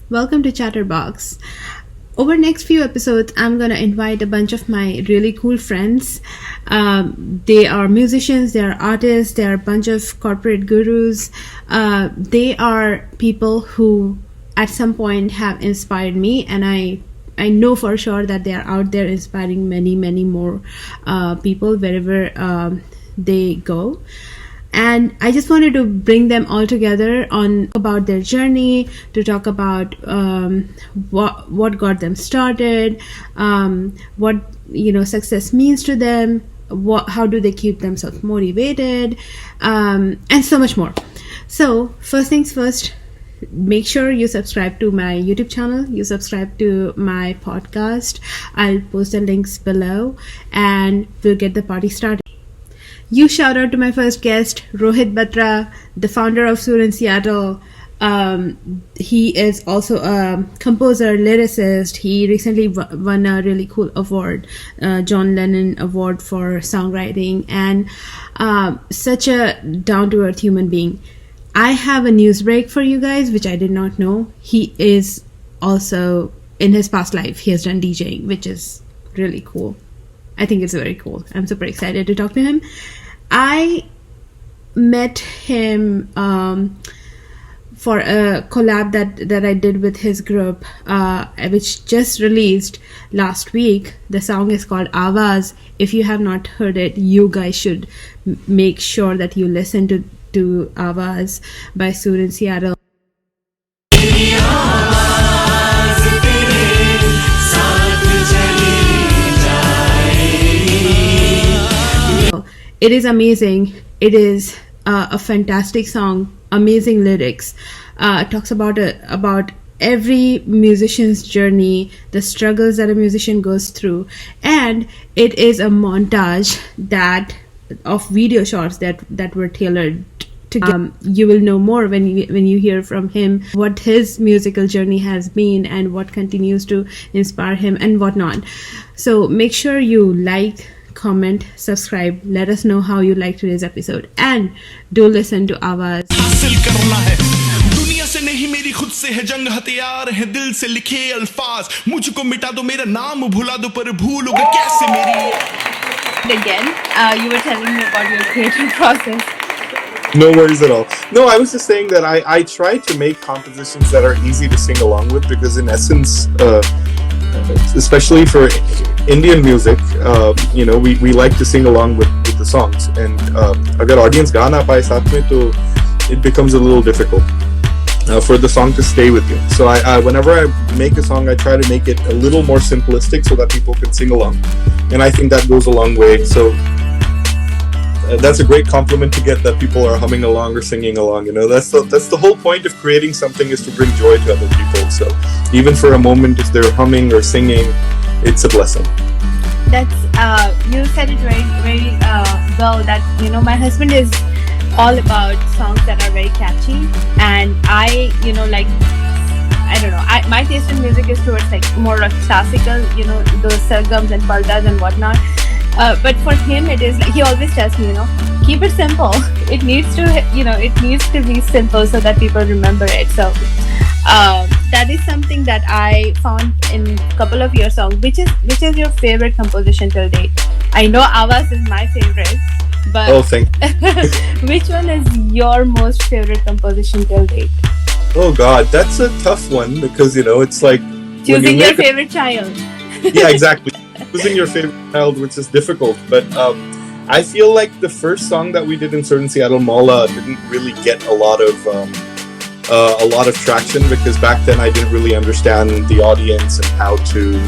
Welcome to Chatterbox. Over next few episodes, I'm gonna invite a bunch of my really cool friends. They are musicians, they are artists, they are a bunch of corporate gurus. They are people who, at some point, have inspired me, and I know for sure that they are out there inspiring many, many more people wherever they go. And I just wanted to bring them all together on about their journey, to talk about what got them started, what success means to them, how do they keep themselves motivated, and so much more. So first things first, make sure you subscribe to my YouTube channel, you subscribe to my podcast. I'll post the links below, and we'll get the party started. Huge shout out to my first guest, Rohit Batra, the founder of Sur in Seattle. He is also a composer, lyricist. He recently won a really cool award, John Lennon Award for songwriting, and such a down-to-earth human being. I have a news break for you guys, which I did not know. He is also, in his past life, he has done DJing, which is really cool. I think it's very cool. I'm super excited to talk to him. I met him for a collab that I did with his group, which just released last week. The song is called Awaaz. If you have not heard it, you guys should make sure that you listen to Awaaz by Sur in Seattle. It is amazing. It is a fantastic song, amazing lyrics. It talks about every musician's journey, the struggles that a musician goes through, and it is a montage of video shots that were tailored to. You will know more when you hear from him what his musical journey has been and what continues to inspire him and whatnot. So make sure you like, comment, subscribe, let us know how you like today's episode, and do listen to Awaaz. नहीं मेरी खुद से है जंग हथियार है दिल से लिखे अल्फाज मुझको मिटा दो मेरा नाम भुला दो पर भूलोगे कैसे मेरी. Again, you were telling me about your creative process. No worries at all. No, I was just saying that I try to make compositions that are easy to sing along with, because in essence, especially for Indian music, we like to sing along with the songs, and agar audience ga na paaye saath mein, to it becomes a little difficult for the song to stay with you. So I whenever I make a song, I try to make it a little more simplistic so that people can sing along, and I think that goes a long way. So that's a great compliment to get, that people are humming along or singing along. That's the whole point of creating something, is to bring joy to other people. So even for a moment, if they're humming or singing, it's a blessing. That's you said it very, very well. That my husband is all about songs that are very catchy, and I don't know. My taste in music is towards more of classical, those sargams and paldas and whatnot. But for him, it is he always tells me, keep it simple. It needs to be simple so that people remember it. So that is something that I found in a couple of your songs. Which is your favorite composition till date? I know Awaaz is my favorite, but thank you. Which one is your most favorite composition till date? Oh God, that's a tough one, because it's like choosing your favorite child. Yeah, exactly. Choosing your favorite child, which is difficult, but I feel like the first song that we did in Sur in Seattle, Mola, didn't really get a lot of traction, because back then I didn't really understand the audience and how to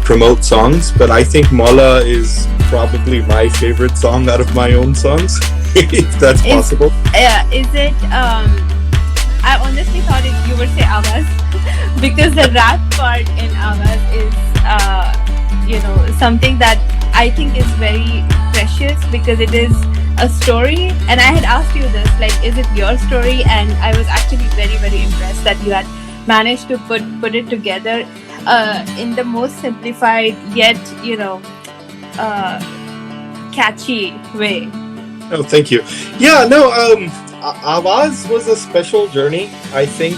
promote songs. But I think Mola is probably my favorite song out of my own songs, if that's possible. Is it? I honestly thought you would say Awaaz because the rap part in Awaaz is something that I think is very precious, because it is a story. And I had asked you this, is it your story? And I was actually very, very impressed that you had managed to put it together in the most simplified yet catchy way. Oh, thank you. Yeah, no, Awaaz was a special journey. I think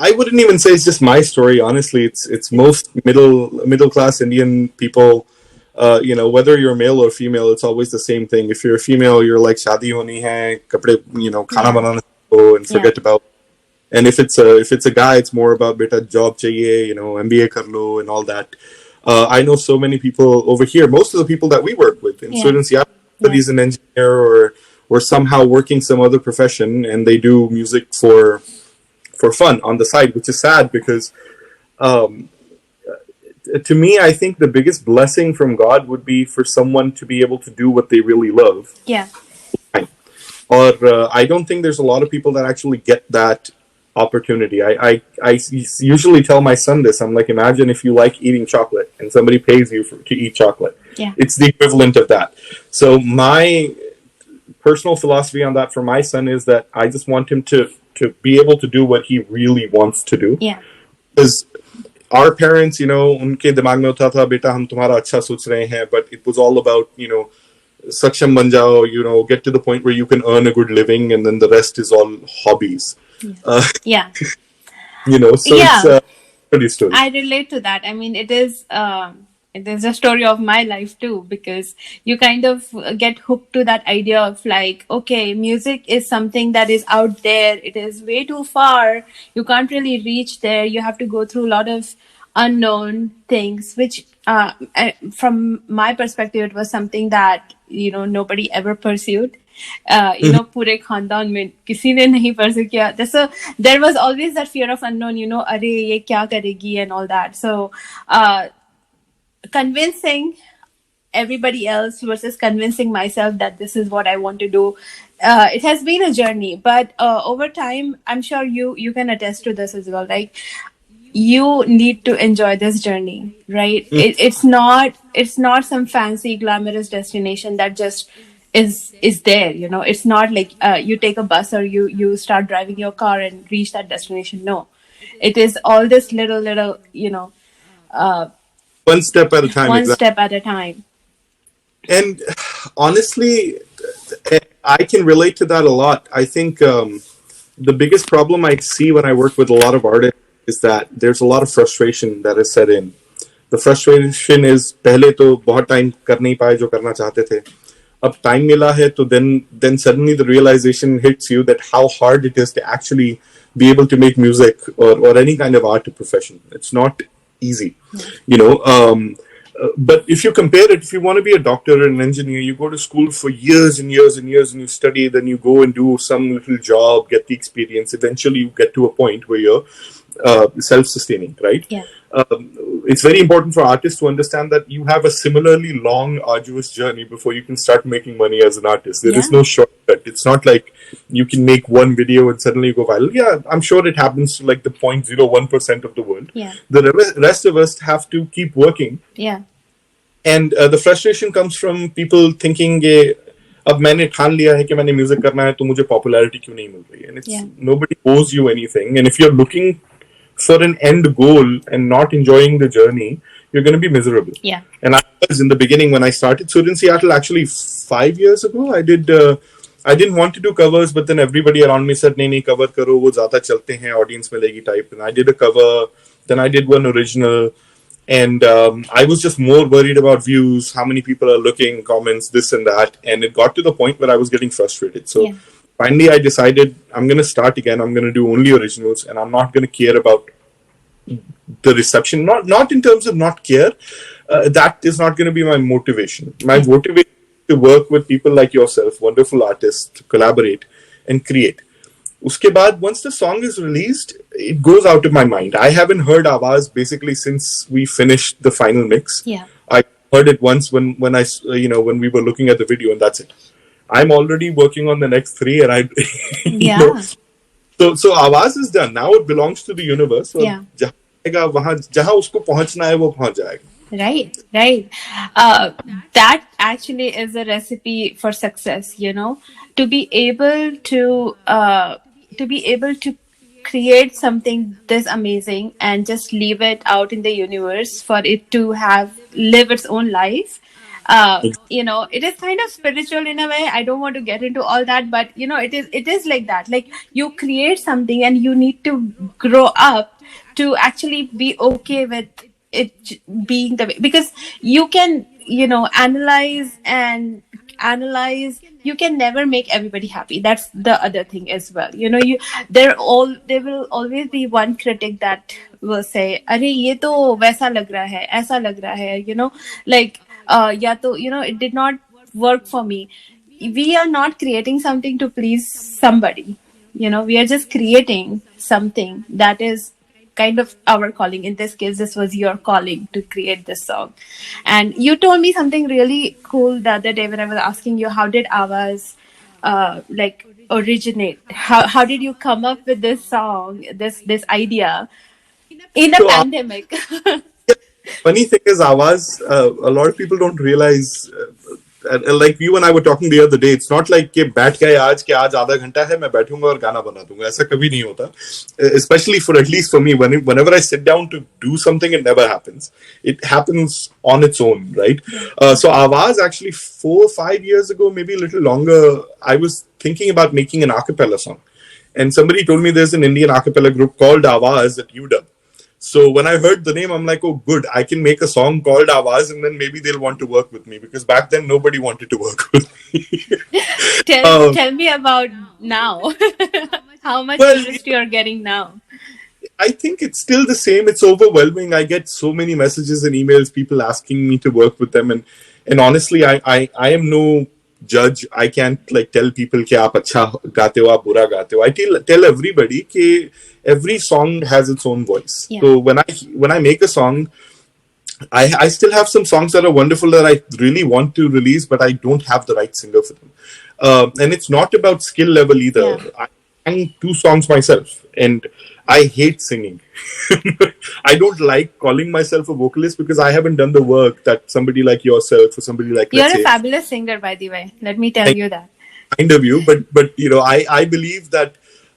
I wouldn't even say it's just my story. Honestly, it's most middle class Indian people. Whether you're male or female, it's always the same thing. If you're a female, you're like shadi honi hai, kapde, khana Yeah. banana seekho and Yeah. forget about. And if it's a guy, it's more about beta job chahiye, MBA kar lo and all that. I know so many people over here. Most of the people that we work with in Yeah. students, yeah, Yeah. he's an engineer or somehow working some other profession, and they do music for fun on the side, which is sad because um, to me, I think the biggest blessing from God would be for someone to be able to do what they really love. Yeah. Or I don't think there's a lot of people that actually get that opportunity. I usually tell my son this. I'm like, imagine if you like eating chocolate and somebody pays you to eat chocolate. Yeah. It's the equivalent of that. So my personal philosophy on that for my son is that I just want him to be able to do what he really wants to do. Yeah. Because our parents, उनके दिमाग में होता था बेटा हम तुम्हारा अच्छा सोच रहे हैं, but it was all about, saksham ban jao, get to the point where you can earn a good living, and then the rest is all hobbies. Yeah. So Yeah. it's a pretty story. I relate to that. I mean, it is a story of my life too, because you kind of get hooked to that idea of like, okay, music is something that is out there. It is way too far. You can't really reach there. You have to go through a lot of unknown things, which from my perspective, it was something that, nobody ever pursued. पूरे खानदान में किसी ने नहीं pursue किया. So there was always that fear of unknown, अरे ये क्या करेगी and all that. So convincing everybody else versus convincing myself that this is what I want to do. It has been a journey, but over time, I'm sure you can attest to this as well. Like, you need to enjoy this journey, right? It's not some fancy glamorous destination that just is there. It's not like you take a bus or you start driving your car and reach that destination. No, it is all this little One step at a time. one Exactly. step at a time. And honestly, I can relate to that a lot. I think the biggest problem I see when I work with a lot of artists is that there's a lot of frustration that is set in. The frustration is पहले तो बहुत time कर नहीं पाए जो करना चाहते थे. अब time मिला है तो then suddenly the realization hits you that how hard it is to actually be able to make music or any kind of art profession. It's not easy, but if you compare it, if you want to be a doctor or an engineer, you go to school for years and years and years and you study, then you go and do some little job, get the experience. Eventually you get to a point where you're self-sustaining, right? Yeah. It's very important for artists to understand that you have a similarly long, arduous journey before you can start making money as an artist. There is no shortcut. It's not like you can make one video and suddenly go viral. Yeah, I'm sure it happens to like the 0.01% of the world. Yeah. The rest of us have to keep working. Yeah. And the frustration comes from people thinking, अब मैंने ठान लिया है कि मैंने music करना है तो मुझे पॉपुलैरिटी क्यों नहीं मिल रही है? And it's nobody owes you anything. And if you're looking for an end goal and not enjoying the journey, you're going to be miserable. Yeah. And I was in the beginning when I started Sud in Seattle, actually 5 years ago, I didn't want to do covers, but then everybody around me said, नहीं cover करो, वो ज़्यादा चलते हैं, audience मिलेगी type. And I did a cover, then I did one original. And I was just more worried about views, how many people are looking, comments, this and that. And it got to the point where I was getting frustrated. So finally I decided I'm going to start again. I'm going to do only originals and I'm not going to care about the reception. Not in terms of not care. That is not going to be my motivation. My motivation is to work with people like yourself, wonderful artists, to collaborate and create. Uske baad, once the song is released, it goes out of my mind. I haven't heard Awaaz basically since we finished the final mix. Yeah. I heard it once when when we were looking at the video, and that's it. I'm already working on the next 3, and So Awaaz is done. Now it belongs to the universe. Yeah. जहाँ उसको पहुँचना है वो पहुँच जाएगा. Right. That actually is a recipe for success, to be able to create something this amazing and just leave it out in the universe for it to live its own life. It is kind of spiritual in a way. I don't want to get into all that, but it is like that. Like, you create something and you need to grow up to actually be okay with it being the way, because you can analyze. You can never make everybody happy. That's the other thing as well. There will always be one critic that will say, अरे ये तो वैसा लग रहा है, ऐसा लग रहा है, like, या तो, it did not work for me. We are not creating something to please somebody. We are just creating something that is kind of our calling. In this case, this was your calling to create this song. And you told me something really cool the other day when I was asking you, how did Awaaz like originate? How did you come up with this song, this idea in a So pandemic? funny thing is, Awaaz, a lot of people don't realize. Like you and I were talking the other day, it's not like कि बैठ गए आज के आज आधा घंटा है मैं बैठूंगा और गाना बना दूंगा. ऐसा कभी नहीं होता. Especially for, at least for me, whenever I sit down to do something, it never happens. It happens on its own, right? So Awaaz, actually 4 or 5 years ago, maybe a little longer, I was thinking about making an a cappella song, and somebody told me there's an Indian a cappella group called Awaaz at UW. So when I heard the name, I'm like, oh, good. I can make a song called Awaaz, and then maybe they'll want to work with me, because back then nobody wanted to work with me. Tell me about now. How much Well, interest you are getting now? I think it's still the same. It's overwhelming. I get so many messages and emails, people asking me to work with them, and honestly, I am no judge. I can't like tell people कि आप अच्छा गाते हो, आप बुरा गाते हो. I tell everybody कि every song has its own voice. Yeah. So when I make a song, I still have some songs that are wonderful that I really want to release, but I don't have the right singer for them. And it's not about skill level either. Yeah. I sang 2 songs myself, and I hate singing. I don't like calling myself a vocalist because I haven't done the work that somebody like yourself or somebody like, You're let's a say, fabulous singer, by the way. Let me tell you that. kind of you, but I believe that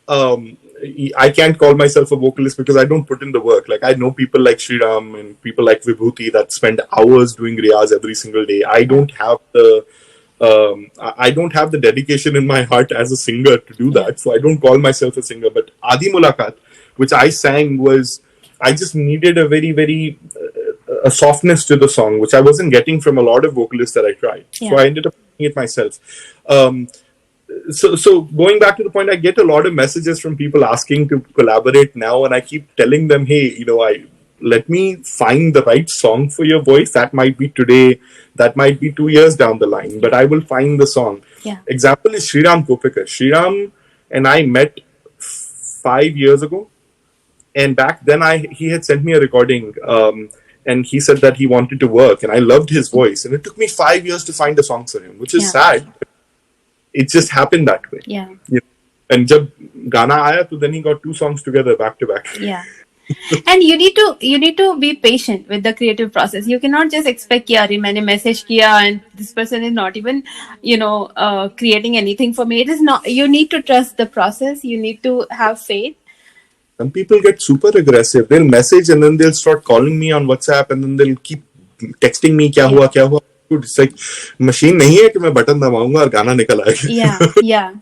I can't call myself a vocalist because I don't put in the work. Like, I know people like Sriram and people like Vibhuti that spend hours doing riyaz every single day. I don't have the dedication in my heart as a singer to do that, so I don't call myself a singer. But Adi Mulakat, which I sang, I just needed a very, very a softness to the song, which I wasn't getting from a lot of vocalists that I tried. Yeah. So I ended up doing it myself. So going back to the point, I get a lot of messages from people asking to collaborate now, and I keep telling them, hey, let me find the right song for your voice. That might be today, that might be 2 years down the line, but I will find the song. Yeah. Example is Sriram Kopikar. Sriram and I met 5 years ago, and back then he had sent me a recording, and he said that he wanted to work, and I loved his voice, and it took me 5 years to find a song for him, which is sad. It just happened that way. Yeah. And jab Gana aaya, so then he got 2 songs together back to back. Yeah. And you need to be patient with the creative process. You cannot just expect कि अरे मैंने message किया and this person is not even creating anything for me. It is not. You need to trust the process. You need to have faith. Some people get super aggressive. They'll message and then they'll start calling me on WhatsApp, and then they'll keep texting me क्या हुआ. It's like machine नहीं है कि मैं button दबाऊंगा और गाना निकल आएगा. Yeah.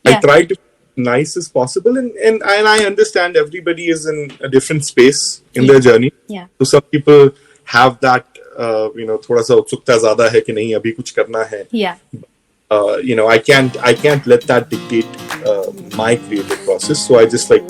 I try to be nice as possible, and I understand everybody is in a different space in their journey. Yeah. So some people have that थोड़ा सा उत्सुकता ज़्यादा है कि नहीं अभी कुछ करना है. Yeah. I can't let that dictate my creative process. So I just like